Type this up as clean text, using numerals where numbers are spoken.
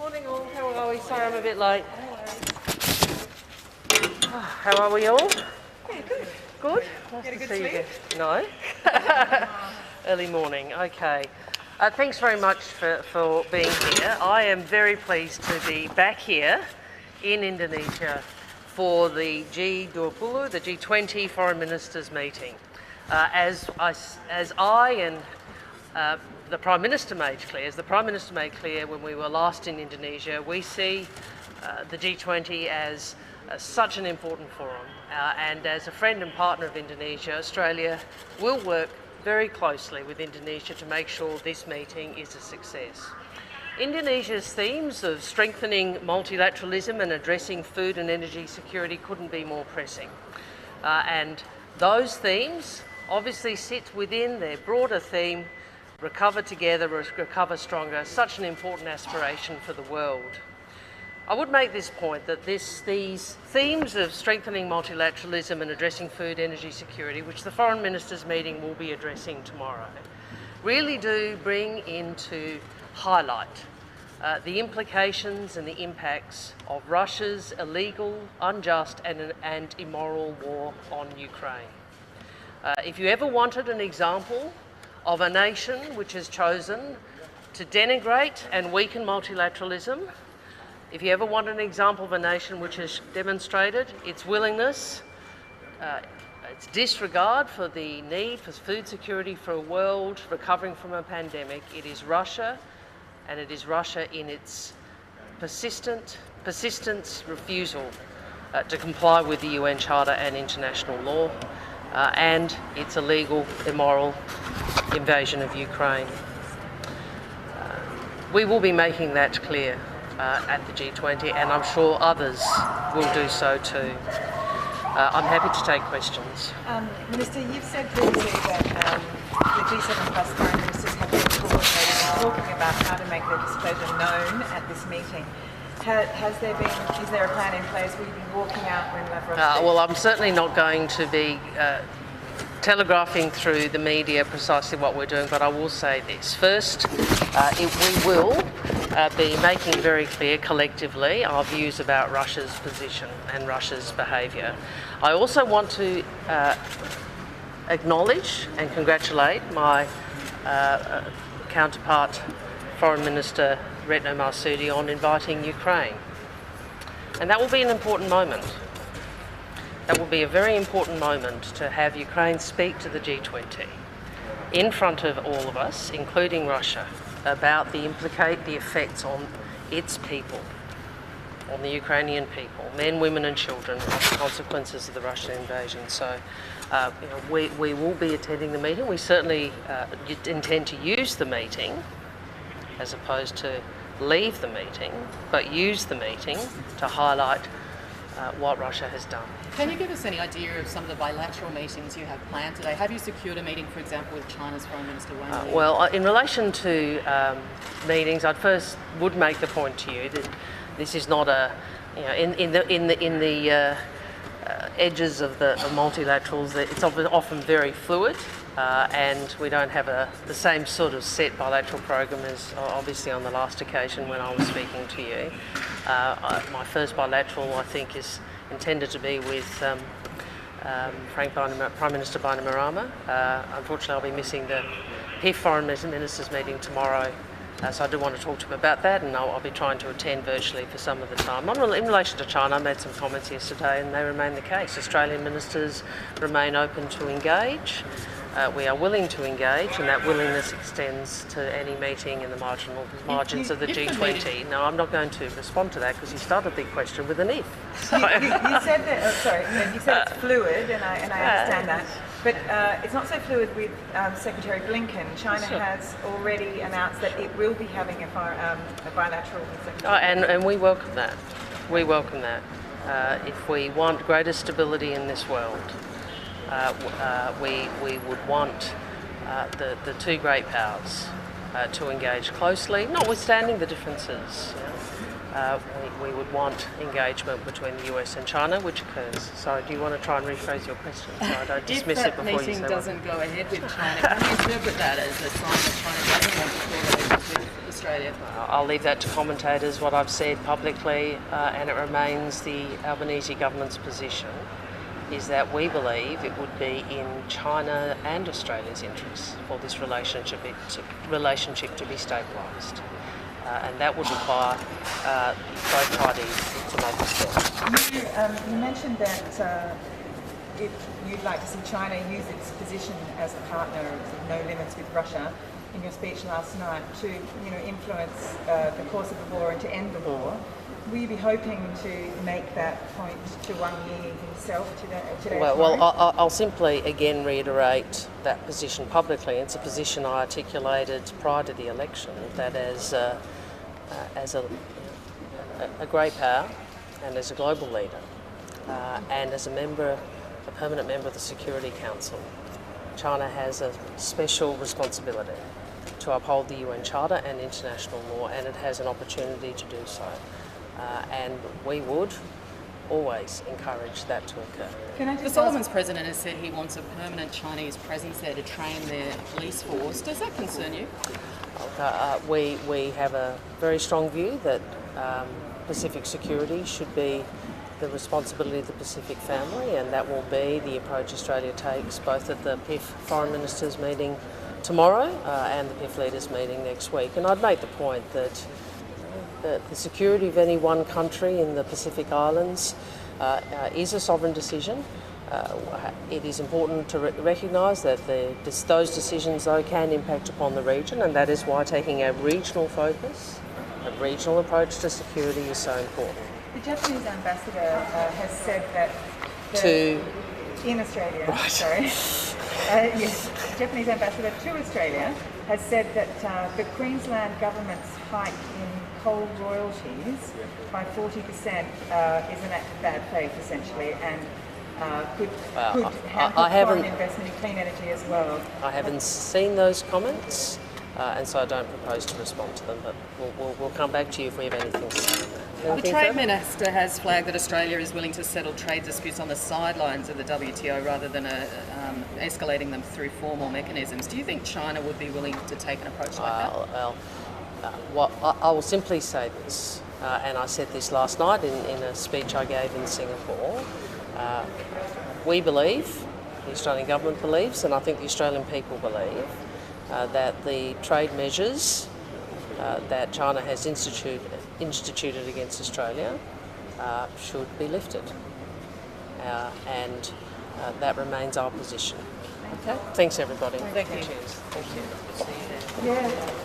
Morning all, how are we? Sorry I'm a bit late. How are we all? Yeah, good. Good? Nice Get a to good see you sleep? again. No? Early morning, okay. Thanks very much for being here. I am very pleased to be back here in Indonesia for the G20, the G20 Foreign Ministers meeting. As I and the Prime Minister made clear when we were last in Indonesia, we see the G20 as such an important forum, and as a friend and partner of Indonesia, Australia will work very closely with Indonesia to make sure this meeting is a success. Indonesia's themes of strengthening multilateralism and addressing food and energy security couldn't be more pressing. And those themes obviously sit within their broader theme, recover together, recover stronger, such an important aspiration for the world. I would make this point that these themes of strengthening multilateralism and addressing food energy security, which the Foreign Ministers meeting will be addressing tomorrow, really do bring into highlight the implications and the impacts of Russia's illegal, unjust and immoral war on Ukraine. If you ever wanted an example of a nation which has chosen to denigrate and weaken multilateralism, if you ever want an example of a nation which has demonstrated its willingness, its disregard for the need for food security for a world recovering from a pandemic, it is Russia, and it is Russia in its persistent refusal to comply with the UN Charter and international law, and its illegal, immoral invasion of Ukraine. We will be making that clear at the G20, and I'm sure others will do so too. I'm happy to take questions. Minister, you've said previously that the G7 plus foreign ministers have been coordinating, talking about how to make their displeasure known at this meeting. Is there a plan in place? Will you be walking out when Lavrov speaks? Well, I'm certainly not going to be telegraphing through the media precisely what we're doing, but I will say this. First, we will be making very clear collectively our views about Russia's position and Russia's behaviour. I also want to acknowledge and congratulate my counterpart, Foreign Minister Retno Marsudi, on inviting Ukraine. And that will be an important moment. That will be a very important moment to have Ukraine speak to the G20 in front of all of us, including Russia, about the effects on its people, on the Ukrainian people, men, women and children, as the consequences of the Russian invasion. So we will be attending the meeting. We certainly intend to use the meeting as opposed to leave the meeting, but use the meeting to highlight what Russia has done. Can you give us any idea of some of the bilateral meetings you have planned today? Have you secured a meeting, for example, with China's Foreign Minister Wang? Well, in relation to meetings, I first would make the point to you that this is not a, in the edges of the multilaterals, it's often very fluid, and we don't have the same sort of set bilateral program as obviously on the last occasion when I was speaking to you. My first bilateral, I think, is intended to be with Prime Minister Bainimarama. Unfortunately, I'll be missing the PIF Foreign Ministers meeting tomorrow, so I do want to talk to him about that, and I'll be trying to attend virtually for some of the time. In relation to China, I made some comments yesterday, and they remain the case. Australian ministers remain open to engage. We are willing to engage, and that willingness extends to any meeting in the margins of the G20. No, I'm not going to respond to that because you started the question with an if. So. You said that. You said it's fluid, and I understand that. But it's not so fluid with Secretary Blinken. China has already announced that it will be having a bilateral with Secretary Blinken. And we welcome that. We welcome that. If we want greater stability in this world, we would want the two great powers to engage closely, notwithstanding the differences. We would want engagement between the US and China, which occurs. So do you want to try and rephrase your question so I don't dismiss it before you say If that meeting doesn't go ahead with China, can you interpret that as a sign that China doesn't want to coordinate with Australia? I'll leave that to commentators. What I've said publicly, and it remains the Albanese government's position, is that we believe it would be in China and Australia's interests for this relationship to be stabilised. And that would require both parties to make a step. You mentioned that if you'd like to see China use its position as a partner of no limits with Russia in your speech last night to, influence the course of the war and to end the war. Will you be hoping to make that point to Wang Yi himself today? Well, I'll simply again reiterate that position publicly. It's a position I articulated prior to the election, that as a great power and as a global leader and as a permanent member of the Security Council, China has a special responsibility to uphold the UN Charter and international law, and it has an opportunity to do so. And we would always encourage that to occur. The Solomons president has said he wants a permanent Chinese presence there to train their police force. Does that concern you? We have a very strong view that Pacific security should be the responsibility of the Pacific family, and that will be the approach Australia takes both at the PIF Foreign Ministers meeting tomorrow and the PIF Leaders meeting next week. And I'd make the point that the security of any one country in the Pacific Islands is a sovereign decision. It is important to recognise that those decisions, though, can impact upon the region, and that is why taking a regional focus, a regional approach to security is so important. The Japanese ambassador has said that in Australia, right. Sorry. Yes, the Japanese ambassador to Australia has said that the Queensland government's hike in coal royalties by 40% is an act of bad faith, essentially, and could hamper foreign investment in clean energy as well. I haven't seen those comments, and so I don't propose to respond to them, but we'll come back to you if we have anything to say on that. The Trade Minister has flagged that Australia is willing to settle trade disputes on the sidelines of the WTO rather than escalating them through formal mechanisms. Do you think China would be willing to take an approach like that? I will simply say this, and I said this last night in a speech I gave in Singapore. We believe, the Australian government believes, and I think the Australian people believe, that the trade measures that China has instituted against Australia should be lifted. And that remains our position. Okay? Thanks, everybody. Thank you. Cheers. Thank you. See you then. Yeah.